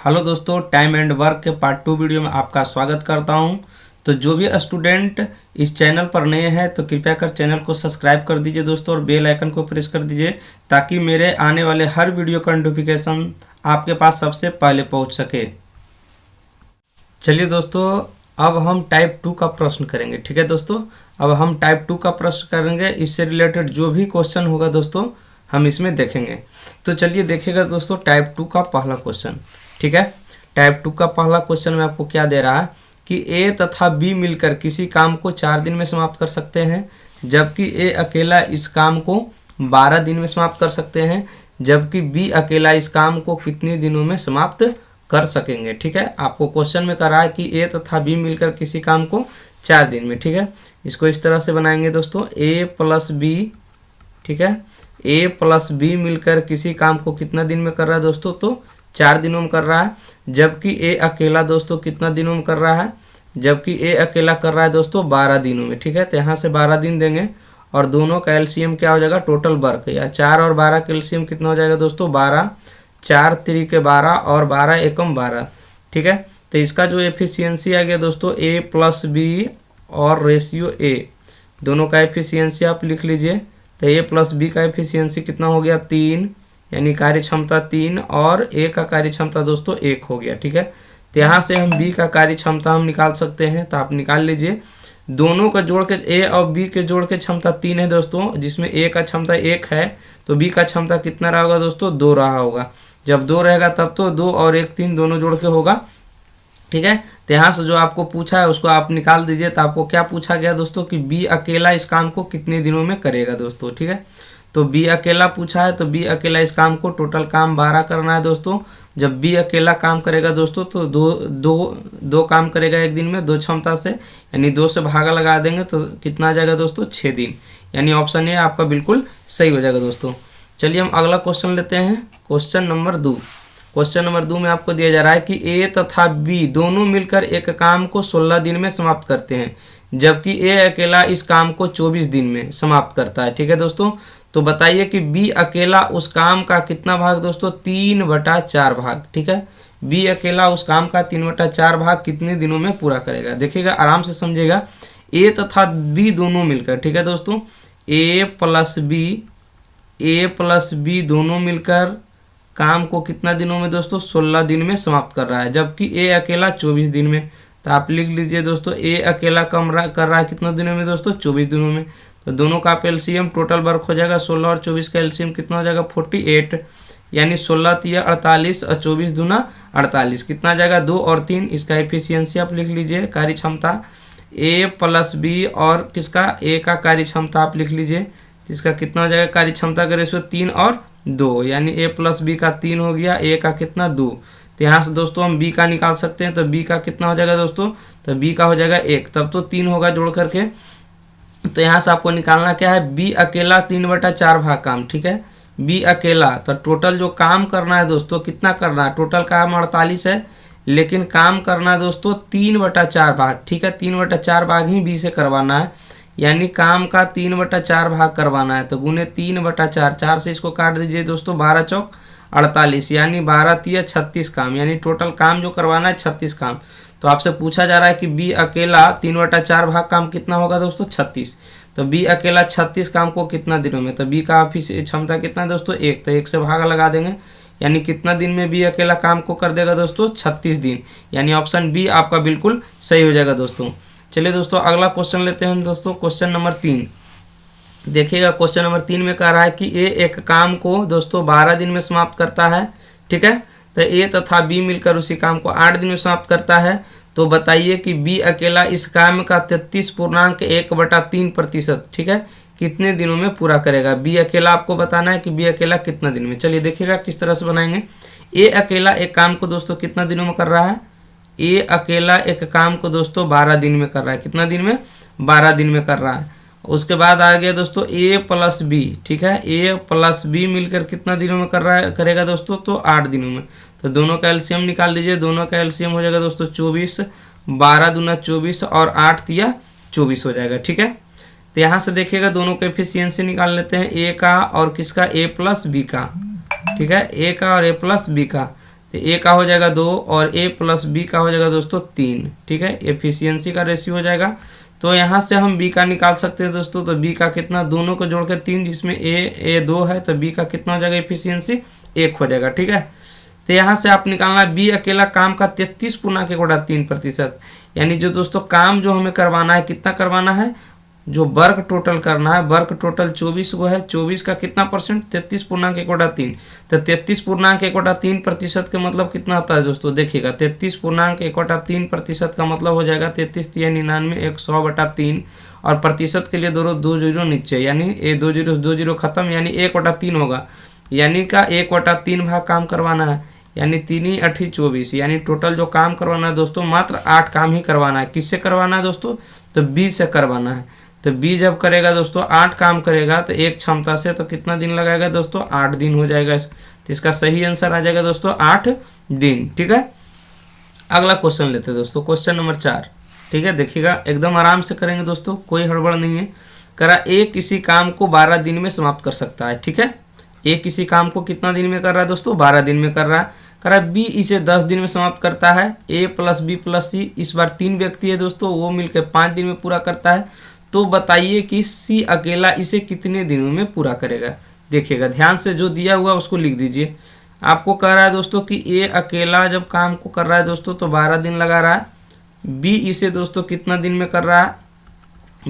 Hello दोस्तों, time and work के part 2 video में आपका स्वागत करता हूं। तो जो भी स्टूडेंट इस चैनल पर नए हैं तो कृपया कर चैनल को सब्सक्राइब कर दीजिए दोस्तों, और बेल आइकन को प्रेस कर दीजिए ताकि मेरे आने वाले हर वीडियो का नोटिफिकेशन आपके पास सबसे पहले पहुंच सके। चलिए दोस्तों, अब हम टाइप 2 का प्रश्न करेंगे। ठीक है दोस्तों, अब हम टाइप 2 का प्रश्न करेंगे। इससे रिलेटेड जो भी क्वेश्चन होगा दोस्तों हम इसमें देखेंगे। तो चलिए देखिएगा दोस्तों, टाइप 2 का पहला क्वेश्चन। ठीक है, टाइप 2 का पहला क्वेश्चन में आपको क्या दे रहा है कि ए तथा बी मिलकर किसी काम को 4 दिन में समाप्त कर सकते हैं, जबकि ए अकेला इस काम को 12 दिन में समाप्त कर सकते हैं, जबकि बी अकेला इस काम को कितने दिनों में समाप्त कर सकेंगे। ठीक है, आपको क्वेश्चन में कह रहा है कि ए तथा बी मिलकर किसी काम को 4 दिन में। ठीक है, इसको इस तरह से बनाएंगे दोस्तों, ए प्लस बी। ठीक है, ए प्लस बी मिलकर किसी काम को कितना दिन में कर रहा है दोस्तों, तो 4 दिनों में कर रहा है, जबकि ए अकेला दोस्तों कितना दिनों में कर रहा है, जबकि ए अकेला कर रहा है दोस्तों 12 दिनों में। ठीक है, तो यहाँ से 12 दिन देंगे और दोनों का एलसीएम क्या हो जाएगा, टोटल वर्क या 4 और 12 का एलसीएम कितना हो जाएगा दोस्तों 12, 4 3 के 12 और 12 एकम 12। ठीक है, तो इसका जो एफिशिएंसी आ गया दोस्तों ए प्लस बी और रेशियो ए, दोनों का एफिशिएंसी आप लिख लीजिए। तो ए प्लस बी का एफिशिएंसी कितना हो गया 3, यानी कार्य क्षमता 3, और ए का कार्य क्षमता दोस्तों 1 हो गया। ठीक है, तो यहाँ से हम बी का कार्य क्षमता हम निकाल सकते हैं, तो आप निकाल लीजिए। दोनों का जोड़ के ए और बी के जोड़ के क्षमता 3 है दोस्तों, जिसमें ए का क्षमता 1 है, तो बी का क्षमता कितना रहा होगा दोस्तों 2 रहा होगा। जब 2 रहेगा तब तो 2 और 1 3 दोनों जोड़ के होगा। ठीक है, तो यहाँ से जो आपको पूछा है उसको आप निकाल दीजिए। तो आपको क्या पूछा गया दोस्तों कि बी अकेला इस काम को कितने दिनों में करेगा दोस्तों। ठीक है, तो बी अकेला पूछा है, तो बी अकेला इस काम को टोटल काम 12 करना है दोस्तों। जब बी अकेला काम करेगा दोस्तों तो दो काम करेगा एक दिन में 2 क्षमता से, यानी 2 से भागा लगा देंगे तो कितना आ जाएगा दोस्तों 6 दिन, यानी ऑप्शन ए आपका बिल्कुल सही हो जाएगा दोस्तों। चलिए हम अगला क्वेश्चन लेते हैं, क्वेश्चन नंबर 2। क्वेश्चन नंबर 2 में आपको दिया जा रहा है कि ए तथा बी दोनों मिलकर एक काम को 16 दिन में समाप्त करते हैं, जबकि ए अकेला इस काम को 24 दिन में समाप्त करता है। ठीक है दोस्तों, तो बताइए कि बी अकेला उस काम का कितना भाग दोस्तों 3/4 भाग। ठीक है, बी अकेला उस काम का 3/4 भाग कितने दिनों में पूरा करेगा। देखिएगा, आराम से समझिएगा, ए तथा बी दोनों मिलकर, ठीक है दोस्तों, ए प्लस बी दोनों मिलकर काम को कितना दिनों में दोस्तों 16 दिन में समाप्त कर रहा है, जबकि ए अकेला 24 दिन में। तो आप लिख लीजिए दोस्तों, ए अकेला कर रहा है कितने दिनों में दोस्तों 24 दिनों में। तो दोनों का एलसीएम टोटल वर्क हो जाएगा 16 और 24 का एलसीएम कितना हो जाएगा 48, यानी 16 3 48 और 24 दूना 48, कितना आ जाएगा 2 और 3। इसका एफिशिएंसी आप लिख लीजिए, कार्य क्षमता ए प्लस बी और किसका ए का कार्य क्षमता आप लिख लीजिए, इसका कितना हो जाएगा कार्य क्षमता का रेशियो 3 और 2, यानी ए प्लस बी का 3 हो गया, ए का कितना 2। तो यहाँ से दोस्तों हम बी का निकाल सकते हैं, तो बी का कितना हो जाएगा दोस्तों, तो बी का हो जाएगा 1, तब तो 3 होगा जोड़ करके। तो यहाँ से आपको निकालना क्या है, बी अकेला 3/4 भाग काम। ठीक है, बी अकेला, तो टोटल जो काम करना है दोस्तों कितना करना है, टोटल काम 48 है, लेकिन काम करना है दोस्तों 3/4 भाग। ठीक है, 3/4 भाग ही बी से करवाना है, यानी काम का 3/4 भाग करवाना है, तो गुने 3/4, 4 से इसको काट दीजिए दोस्तों, 12 चौक 48, यानी 12 3 36 काम, यानी टोटल काम जो करवाना है 36 काम। तो आपसे पूछा जा रहा है कि बी अकेला 3/4 भाग काम कितना होगा दोस्तों 36, तो बी अकेला 36 काम को कितना दिनों में, तो बी का क्षमता कितना है दोस्तों 1, तो 1 से भागा लगा देंगे, यानी कितना दिन में बी अकेला काम को कर देगा दोस्तों 36 दिन, यानी ऑप्शन बी आपका बिल्कुल सही हो जाएगा दोस्तों। चलिए दोस्तों अगला क्वेश्चन लेते हैं हम दोस्तों, क्वेश्चन नंबर 3। देखिएगा, क्वेश्चन नंबर 3 में कह रहा है कि ए एक काम को दोस्तों 12 दिन में समाप्त करता है। ठीक है, तो ए तथा बी मिलकर उसी काम को 8 दिन में समाप्त करता है। तो बताइए कि बी अकेला इस काम का 33.1/3%, ठीक है, कितने दिनों में पूरा करेगा। बी अकेला आपको बताना है कि बी अकेला कितना दिन में। चलिए देखिएगा किस तरह से बनाएंगे। ए अकेला एक काम को दोस्तों कितना दिनों में कर रहा है, ए अकेला एक काम को दोस्तों 12 दिन में कर रहा है, कितना दिन में 12 दिन में कर रहा है। उसके बाद आ गया दोस्तों ए प्लस बी। ठीक है, ए प्लस बी मिलकर कितना दिनों में करेगा दोस्तों, तो 8 दिनों में। तो दोनों का एलसीएम निकाल लीजिए, दोनों का एलसीएम हो जाएगा दोस्तों 24, 12 दूना 24 और 8 तिया 24 हो जाएगा। ठीक है, तो यहाँ से देखिएगा दोनों का एफिशिएंसी निकाल लेते हैं, ए का और किसका ए प्लस बी का। ठीक है, ए का और ए प्लस बी का। तो ए का हो जाएगा 2 और ए प्लस बी का हो जाएगा दोस्तों 3। ठीक है, एफिशिएंसी का रेशियो हो जाएगा। तो यहाँ से हम बी का निकाल सकते हैं दोस्तों। तो बी का कितना, दोनों को जोड़ के 3, जिसमें ए 2 है, तो बी का कितना हो जाएगा एफिशिएंसी 1 हो जाएगा। ठीक है, तो यहाँ से आप निकालना बी अकेला काम का 33.3%, यानी जो दोस्तों काम जो हमें करवाना है, कितना करवाना है, जो वर्क टोटल करना है, वर्क टोटल 24 को है, 24 का कितना परसेंट, 33.1/3। तो 33.1/3% के मतलब कितना आता है दोस्तों, देखिएगा 33.1/3% का मतलब हो जाएगा 33 × 99 100/3, और प्रतिशत के लिए दोनों 2 जीरो नीचे, यानी ये 2 जीरो खत्म, यानी 1/3 होगा, यानी का 1/3 भाग काम करवाना है, यानी 3 × 8 = 24, यानी टोटल जो काम करवाना है दोस्तों मात्र 8 काम ही करवाना है। किससे करवाना है दोस्तों, तो बी से करवाना है। तो बी जब करेगा दोस्तों 8 काम करेगा, तो एक क्षमता से तो कितना दिन लगाएगा दोस्तों, 8 दिन हो जाएगा। तो इसका सही आंसर आ जाएगा दोस्तों 8 दिन। ठीक है, अगला क्वेश्चन लेते हैं दोस्तों, क्वेश्चन नंबर 4। ठीक है, देखिएगा एकदम आराम से करेंगे दोस्तों, कोई हड़बड़ नहीं है। करा ए किसी काम को 12 दिन में समाप्त कर सकता है। ठीक है, ए किसी काम को कितना दिन में कर रहा है दोस्तों, 12 दिन में कर रहा है। करा बी इसे 10 दिन में समाप्त करता है। ए प्लस बी प्लस सी, इस बार 3 व्यक्ति है दोस्तों, वो मिलकर 5 दिन में पूरा करता है। तो बताइए कि सी अकेला इसे कितने दिनों में पूरा करेगा। देखिएगा ध्यान से, जो दिया हुआ उसको लिख दीजिए। आपको कह रहा है दोस्तों कि ए अकेला जब काम को कर रहा है दोस्तों तो 12 दिन लगा रहा है। बी इसे दोस्तों कितना दिन में कर रहा है,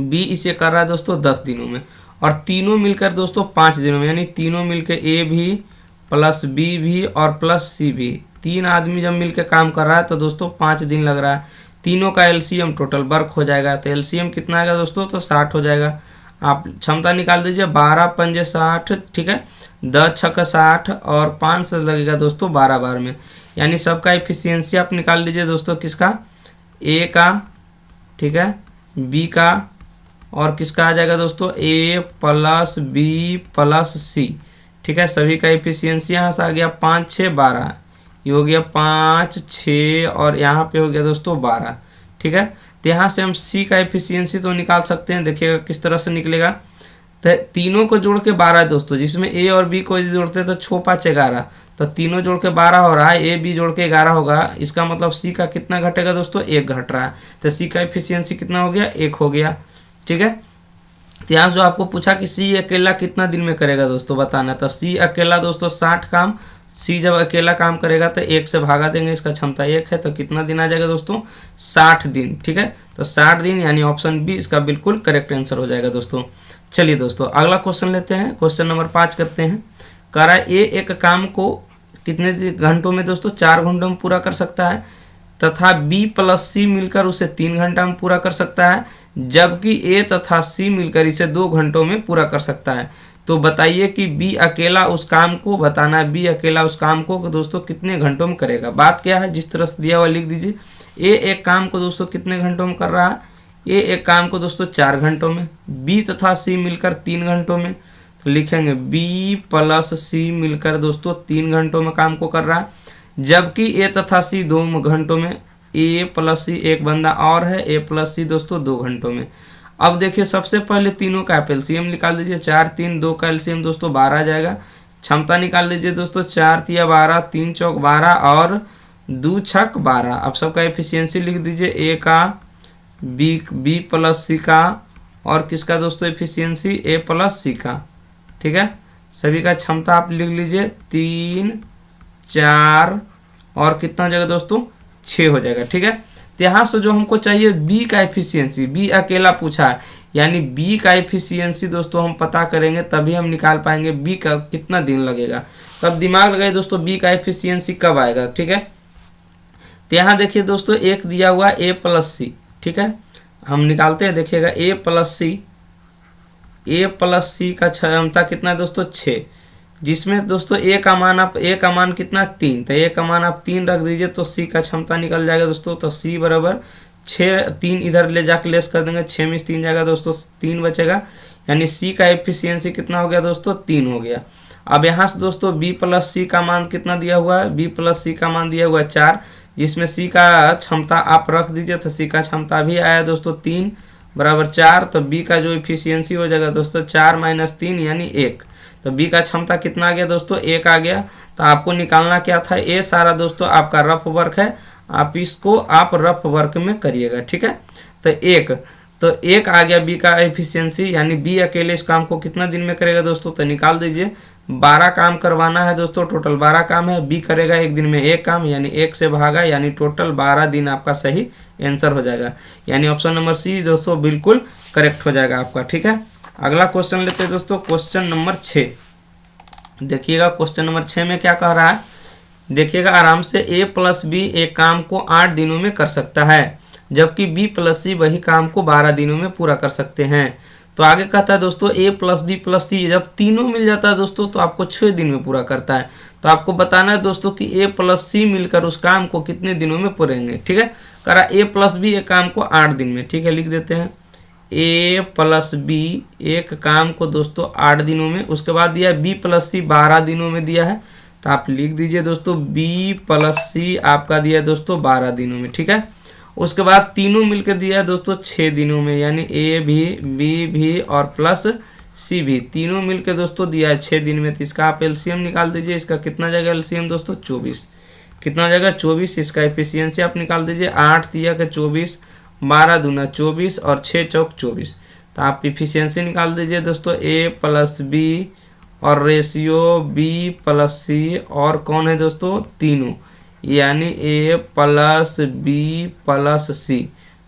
बी इसे कर रहा है दोस्तों 10 दिनों में, और तीनों मिलकर दोस्तों 5 दिनों में, यानी तीनों मिलकर ए भी प्लस बी भी और प्लस सी भी, 3 आदमी जब मिलकर काम कर रहा है तो दोस्तों 5 दिन लग रहा है। तीनों का एलसीएम टोटल वर्क हो जाएगा, तो एलसीएम कितना आएगा दोस्तों, तो 60 हो जाएगा। आप क्षमता निकाल दीजिए, 12 × 5 = 60। ठीक है, 10 × 6 = 60 और 5 से लगेगा दोस्तों 12 बार में, यानी सबका एफिशिएंसी आप निकाल लीजिए दोस्तों, किसका, ए का, ठीक है, बी का, और किसका आ जाएगा दोस्तों, ए प्लस बी प्लस सी। ठीक है, सभी का एफिशिएंसी यहाँ से आ गया 5 × 6 = 12, ये हो गया 5 × 6 और यहाँ पे हो गया दोस्तों 12। ठीक है, तो यहाँ से हम सी का एफिशिएंसी तो निकाल सकते हैं। देखिएगा किस तरह से निकलेगा, तो तीनों को जोड़ के 12 है दोस्तों, जिसमें ए और बी को जोड़ते हैं तो 6 × 5 = 11, तो तीनों जोड़ के 12 हो रहा है, ए बी जोड़ के 11 होगा। इसका मतलब सी का कितना घटेगा दोस्तों, 1 घट रहा है, तो सी का एफिशिएंसी कितना हो गया, 1 हो गया। ठीक है, तो यहाँ जो आपको पूछा कि सी अकेला कितना दिन में करेगा दोस्तों बताना, तो सी अकेला दोस्तों 60 काम, सी जब अकेला काम करेगा तो 1 से भागा देंगे, इसका क्षमता 1 है, तो कितना दिन आ जाएगा दोस्तों, 60 दिन। ठीक है, तो 60 दिन, यानी ऑप्शन बी इसका बिल्कुल करेक्ट आंसर हो जाएगा दोस्तों। चलिए दोस्तों अगला क्वेश्चन लेते हैं, क्वेश्चन नंबर 5 करते हैं। कह रहा है ए एक काम को कितने घंटों में दोस्तों, 4 घंटों में पूरा कर सकता है, तथा बी प्लस सी मिलकर उसे 3 घंटा में पूरा कर सकता है, जबकि ए तथा सी मिलकर इसे 2 घंटों में पूरा कर सकता है। तो बताइए कि बी अकेला उस काम को, बताना है बी अकेला उस काम को दोस्तों कितने घंटों में करेगा। बात क्या है, जिस तरह से दिया हुआ लिख दीजिए। ए एक काम को दोस्तों कितने घंटों में कर रहा है, ए एक काम को दोस्तों 4 घंटों में, बी तथा सी मिलकर 3 घंटों में, तो लिखेंगे बी प्लस सी मिलकर दोस्तों 3 घंटों में काम को कर रहा है, जबकि ए तथा सी 2 घंटों में, ए प्लस सी एक बंदा और है, ए प्लस सी दोस्तों 2 घंटों में। अब देखिए सबसे पहले तीनों का एलसीएम निकाल दीजिए, 4 3 2 का एलसीएम दोस्तों 12 आ जाएगा। क्षमता निकाल लीजिए दोस्तों, 4 × 12 3 × 4 12 और 2 × 6 12। अब सबका एफिशिएंसी लिख दीजिए, ए का, बी प्लस सी का, और किसका दोस्तों एफिशिएंसी, ए प्लस सी का। ठीक है, सभी का क्षमता आप लिख लीजिए, 3 4 और कितना हो जाएगा दोस्तों, 6 हो जाएगा। ठीक है, तो यहाँ से जो हमको चाहिए बी का एफिशिएंसी, बी अकेला पूछा है, यानी बी का एफिशिएंसी दोस्तों हम पता करेंगे तभी हम निकाल पाएंगे बी का कितना दिन लगेगा। तब दिमाग लगाइए दोस्तों, बी का एफिशिएंसी कब आएगा। ठीक है, तो यहाँ देखिए दोस्तों एक दिया हुआ ए प्लस सी। ठीक है, हम निकालते हैं, देखिएगा ए प्लस सी का क्षमता कितना है दोस्तों, 6, जिसमें दोस्तों ए का मान कितना, 3, तो ए का मान आप 3 रख दीजिए तो सी का क्षमता निकल जाएगा दोस्तों। तो सी बराबर 6, 3 इधर ले जाकर लेस कर देंगे, 6 में 3 जाएगा दोस्तों, 3 बचेगा, यानी सी का एफिशिएंसी कितना हो गया दोस्तों, 3 हो गया। अब यहाँ से दोस्तों बी प्लस सी का मान कितना दिया हुआ है, बी प्लस सी का मान दिया हुआ है 4, जिसमें सी का क्षमता आप रख दीजिए, तो सी का क्षमता भी आया दोस्तों 3 बराबर 4, तो बी का जो एफिशिएंसी हो जाएगा दोस्तों 4 - 3 यानी 1। तो बी का क्षमता कितना आ गया दोस्तों, 1 आ गया। तो आपको निकालना क्या था, ये सारा दोस्तों आपका रफ वर्क है, आप इसको आप रफ वर्क में करिएगा, ठीक है। तो 1 आ गया बी का एफिशिएंसी, यानी बी अकेले इस काम को कितना दिन में करेगा दोस्तों, तो निकाल दीजिए। 12 काम करवाना है दोस्तों, टोटल 12 काम है, बी करेगा एक दिन में 1 काम, यानी 1 से भागा, यानी टोटल 12 दिन आपका सही आंसर हो जाएगा। यानी ऑप्शन नंबर सी दोस्तों बिल्कुल करेक्ट हो जाएगा आपका, ठीक है। अगला क्वेश्चन लेते हैं दोस्तों, क्वेश्चन नंबर 6। देखिएगा क्वेश्चन नंबर 6 में क्या कह रहा है, देखिएगा आराम से। ए प्लस बी एक काम को 8 दिनों में कर सकता है, जबकि बी प्लस सी वही काम को 12 दिनों में पूरा कर सकते हैं। तो आगे कहता है दोस्तों ए प्लस बी प्लस सी जब तीनों मिल जाता है दोस्तों तो आपको 6 दिन में पूरा करता है। तो आपको बताना है दोस्तों कि ए प्लस सी मिलकर उस काम को कितने दिनों में पूरेंगे, ठीक है। करा ए प्लस बी एक काम को 8 दिन में, ठीक है, लिख देते हैं ए प्लस बी एक काम को दोस्तों 8 दिनों में। उसके बाद दिया बी प्लस सी 12 दिनों में दिया है, तो आप लिख दीजिए दोस्तों बी प्लस सी आपका दिया है दोस्तों 12 दिनों में, ठीक है। उसके बाद तीनों मिलकर दिया है दोस्तों 6 दिनों में, यानी ए भी बी भी और प्लस सी भी तीनों मिलकर दोस्तों दिया है 6 दिन में। तो इसका आप एलसीएम निकाल दीजिए, इसका कितना जाएगा एलसीएम दोस्तों 24, कितना जाएगा 24। इसका एफिशिएंसी आप निकाल दीजिए, 8 तिया का 24, 12 दूना 24 और 6 चौक 24। तो आप एफिशिएंसी निकाल दीजिए दोस्तों ए प्लस बी और रेशियो बी प्लस सी और कौन है दोस्तों तीनों, यानी ए प्लस बी प्लस सी,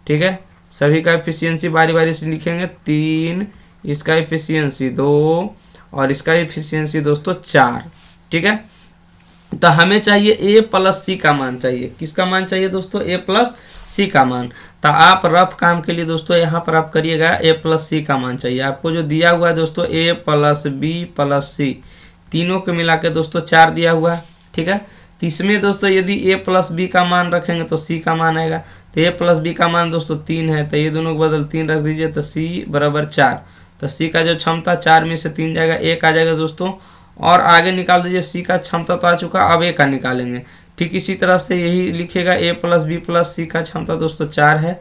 ठीक है। सभी का एफिशिएंसी बारी बारी से लिखेंगे, 3, इसका एफिशिएंसी 2 और इसका एफिशिएंसी दोस्तों 4, ठीक है। तो हमें चाहिए ए प्लस सी का मान चाहिए, किसका मान चाहिए दोस्तों, ए प्लस सी का मान। तो आप रफ काम के लिए दोस्तों यहाँ पर आप करिएगा ए प्लस सी का मान चाहिए। आपको जो दिया हुआ है दोस्तों ए प्लस बी प्लस सी तीनों के मिला के दोस्तों 4 दिया हुआ है, ठीक है। तो इसमें दोस्तों यदि ए प्लस बी का मान रखेंगे तो सी का मान आएगा। तो ए प्लस बी का मान दोस्तों 3 है, तो ये दोनों को बदल 3 रख दीजिए, तो सी बराबर 4। तो सी का जो क्षमता 4 में से 3 जाएगा, 1 आ जाएगा दोस्तों। और आगे निकाल दीजिए, सी का क्षमता तो आ चुका, अब ए का निकालेंगे। ठीक इसी तरह से यही लिखेगा ए प्लस बी प्लस सी का क्षमता दोस्तों 4 है।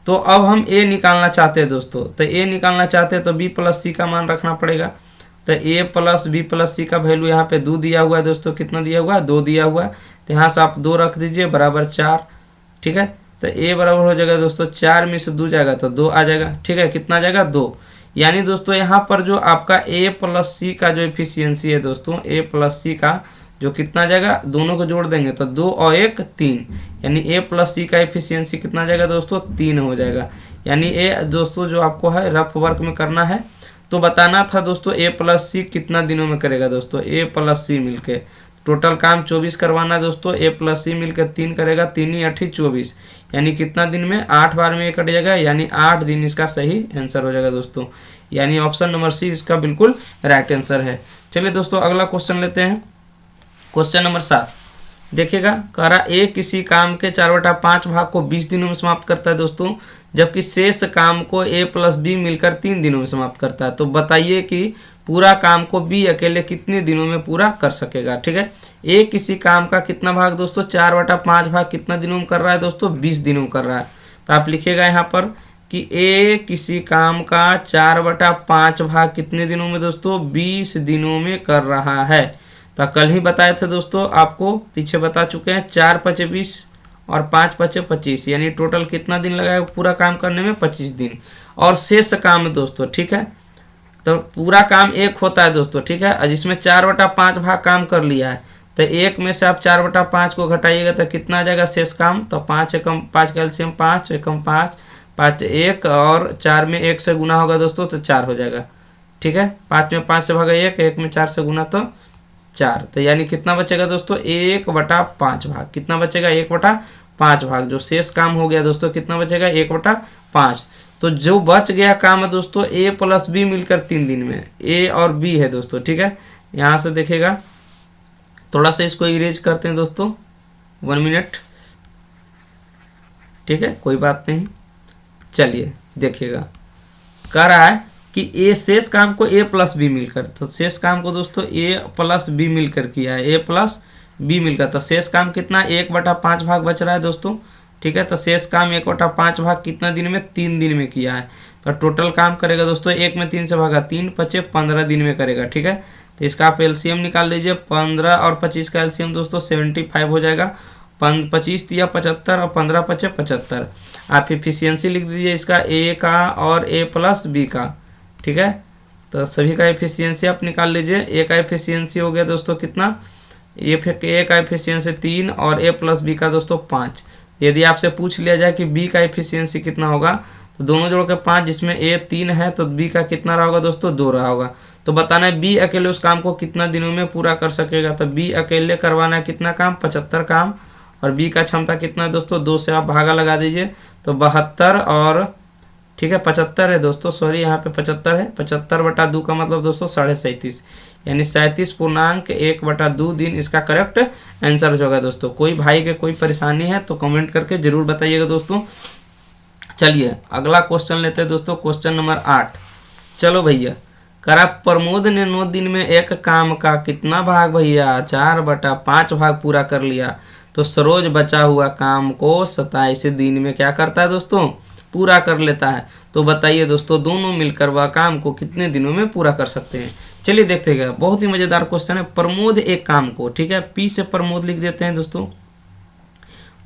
तो अब हम ए निकालना चाहते हैं दोस्तों, तो ए निकालना चाहते हैं तो बी प्लस सी का मान रखना पड़ेगा। तो ए प्लस बी प्लस सी का वैल्यू यहाँ पे 2 दिया हुआ है दोस्तों, कितना दिया हुआ है 2 दिया हुआ है। तो यहाँ से आप 2 रख दीजिए बराबर 4, ठीक है। तो ए बराबर हो जाएगा दोस्तों 4 में से 2 जाएगा तो 2 आ जाएगा, ठीक है। कितना जाएगा 2, यानी दोस्तों यहाँ पर जो आपका ए प्लस सी का जो एफिशिएंसी है दोस्तों, ए प्लस सी का जो कितना जाएगा, दोनों को जोड़ देंगे तो 2 और 1 3, यानी ए प्लस सी का एफिशिएंसी कितना जाएगा दोस्तों 3 हो जाएगा। यानी ए दोस्तों जो आपको है रफ वर्क में करना है तो बताना था दोस्तों ए प्लस सी कितना दिनों में करेगा दोस्तों, ए प्लस सी मिलके टोटल काम 24 करवाना है दोस्तों। ए प्लस सी मिलकर 3 करेगा, 3 × 8 = 24, यानी कितना दिन में 8 बार में ये कट जाएगा, यानी 8 दिन इसका सही आंसर हो जाएगा दोस्तों। यानी ऑप्शन नंबर सी इसका बिल्कुल राइट आंसर है। चलिए दोस्तों अगला क्वेश्चन लेते हैं, क्वेश्चन नंबर 7। देखिएगा कह रहा ए किसी काम के 4/5 भाग को 20 दिनों में समाप्त करता है दोस्तों, जबकि शेष काम को ए प्लस बी मिलकर 3 दिनों में समाप्त करता है। तो बताइए कि पूरा काम को बी अकेले कितने दिनों में पूरा कर सकेगा, ठीक है। ए किसी काम का कितना भाग दोस्तों 4/5 भाग कितना दिनों में कर रहा है दोस्तों 20 दिनों में कर रहा है। तो आप लिखिएगा यहाँ पर कि ए किसी काम का 4/5 भाग कितने दिनों में दोस्तों 20 दिनों में कर रहा है। तो कल ही बताए थे दोस्तों, आपको पीछे बता चुके हैं, 4 × 5 = 20 और 5 × 5 = 25, यानी टोटल कितना दिन लगाएगा पूरा काम करने में 25 दिन। और शेष काम दोस्तों, ठीक है, तो पूरा काम एक होता है दोस्तों, ठीक है, और जिसमें 4/5 भाग काम कर लिया है तो एक में से आप 4/5 को घटाइएगा तो कितना आ जाएगा शेष काम। तो 5 × 5 का एलसीएम 5 × 5 5 1 और 4 में 1 से गुना होगा दोस्तों तो 4 हो जाएगा, ठीक है। 5 में 5 से भागा 1, 1 में 4 से गुना तो 4। तो यानी कितना बचेगा दोस्तों 1/5 भाग, कितना बचेगा 1/5 भाग। जो शेष काम हो गया दोस्तों कितना बचेगा 1/5। तो जो बच गया काम है दोस्तों ए प्लस बी मिलकर 3 दिन में, ए और बी है दोस्तों, ठीक है। यहाँ से देखिएगा थोड़ा सा इसको इरेज करते हैं दोस्तों, 1 मिनट, ठीक है, कोई बात नहीं। चलिए देखिएगा कह रहा है कि ए शेष काम को ए प्लस बी मिलकर, तो शेष काम को दोस्तों ए प्लस बी मिलकर किया है, ए प्लस बी मिलकर। तो शेष काम कितना 1/5 भाग बच रहा है दोस्तों, ठीक है। तो शेष काम 1/5 भाग कितना दिन में 3 दिन में किया है। तो टोटल काम करेगा दोस्तों 1 में 3 से भागा 3 × 5 = 15 दिन में करेगा, ठीक है। तो इसका आप एलसीएम निकाल लीजिए। 15 और 25 का एलसीएम दोस्तों 75 हो जाएगा। 25 दिया 75 और 15 पचे 75। आप एफिशिएंसी लिख दीजिए इसका ए का और ए प्लस बी का, ठीक है। तो सभी का एफिशिएंसी आप निकाल लीजिए। ए का एफिशिएंसी हो गया दोस्तों कितना, ए का एफिशिएंसी 3 और ए प्लस बी का दोस्तों 5। यदि आपसे पूछ लिया जाए कि बी का एफिशिएंसी कितना होगा, तो दोनों जोड़ के 5, जिसमें ए 3 है तो बी का कितना रहा होगा दोस्तों 2 रहा होगा। तो बताना है बी अकेले उस काम को कितना दिनों में पूरा कर सकेगा। तो बी अकेले करवाना है कितना काम, 75 काम, और बी का क्षमता कितना है दोस्तों 2 से आप भागा लगा दीजिए तो 72 और ठीक है 75 है दोस्तों, सॉरी यहाँ पे 75 है। 75/2 का मतलब दोस्तों 37.5, यानी 37.1/2 दिन इसका करेक्ट आंसर होगा दोस्तों। कोई भाई के कोई परेशानी है तो कमेंट करके जरूर बताइएगा दोस्तों। चलिए अगला क्वेश्चन लेते हैं दोस्तों, क्वेश्चन नंबर 8। चलो भैया, करा प्रमोद ने 9 दिन में एक काम का कितना भाग भैया, 4/5 भाग पूरा कर लिया। तो सरोज बचा हुआ काम को 27 दिन में क्या करता है दोस्तों, पूरा कर लेता है। तो बताइए दोस्तों दोनों मिलकर वह काम को कितने दिनों में पूरा कर सकते हैं। चलिए देखते हैं, बहुत ही मजेदार क्वेश्चन है। प्रमोद एक काम को, ठीक है, पी से प्रमोद लिख देते हैं दोस्तों।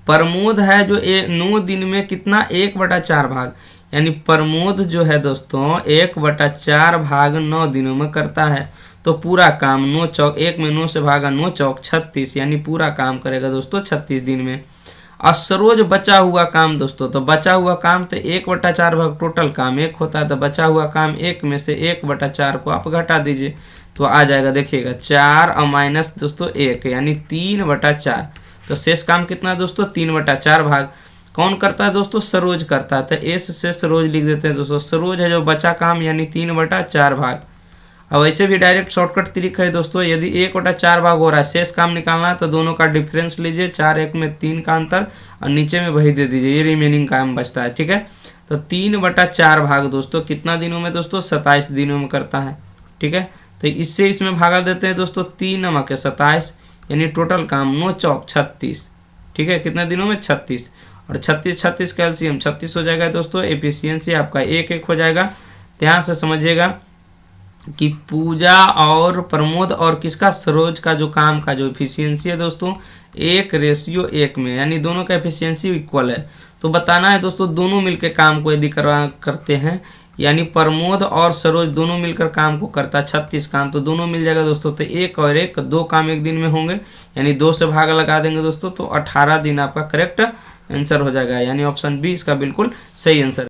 प्रमोद है जो 9 दिन में कितना 1/4 भाग, यानी प्रमोद जो है दोस्तों 1/4 भाग 9 दिनों में करता है। तो पूरा काम 9 चौक 1 में 9 से भागा 9 चौक 36, यानी पूरा काम करेगा दोस्तों 36 दिन में। और सरोज बचा हुआ काम दोस्तों, तो बचा हुआ काम तो 1/4 भाग टोटल काम 1 होता है, तो बचा हुआ काम 1 में से 1/4 को आप घटा दीजिए तो आ जाएगा, देखिएगा 4 और माइनस दोस्तों 1, यानी 3/4। तो शेष काम कितना है दोस्तों 3/4 भाग कौन करता है दोस्तों, सरोज करता है। तो एस से सरोज लिख देते हैं दोस्तों, सरोज है जो बचा काम यानी 3/4 भाग। अब वैसे भी डायरेक्ट शॉर्टकट तरीका है दोस्तों, यदि 1/4 भाग हो रहा है शेष काम निकालना है तो दोनों का डिफरेंस लीजिए, 4 1 में 3 का अंतर और नीचे में वही दे दीजिए, ये रिमेनिंग काम बचता है, ठीक है। तो 3/4 भाग दोस्तों कितना दिनों में दोस्तों 27 दिनों में करता है, ठीक है। तो इससे इसमें भागा देते हैं दोस्तों 3 नमक 27, यानी टोटल काम 9 चौक 36, ठीक है, कितने दिनों में 36, और 36 का एलसीएम 36 हो जाएगा दोस्तों। एफिशिएंसी आपका 1 हो जाएगा। ध्यान से समझिएगा कि पूजा और प्रमोद और किसका, सरोज का जो काम का जो एफिशिएंसी है दोस्तों 1:1 में, यानी दोनों का एफिशिएंसी इक्वल है। तो बताना है दोस्तों दोनों मिलकर काम को यदि करते हैं, यानी प्रमोद और सरोज दोनों मिलकर काम को करता है 36 काम, तो दोनों मिल जाएगा दोस्तों। तो 1 और 1 2 काम एक दिन में होंगे, यानी 2 से भाग लगा देंगे दोस्तों, तो 18 दिन आपका करेक्ट आंसर हो जाएगा, यानी ऑप्शन बी इसका बिल्कुल सही आंसर।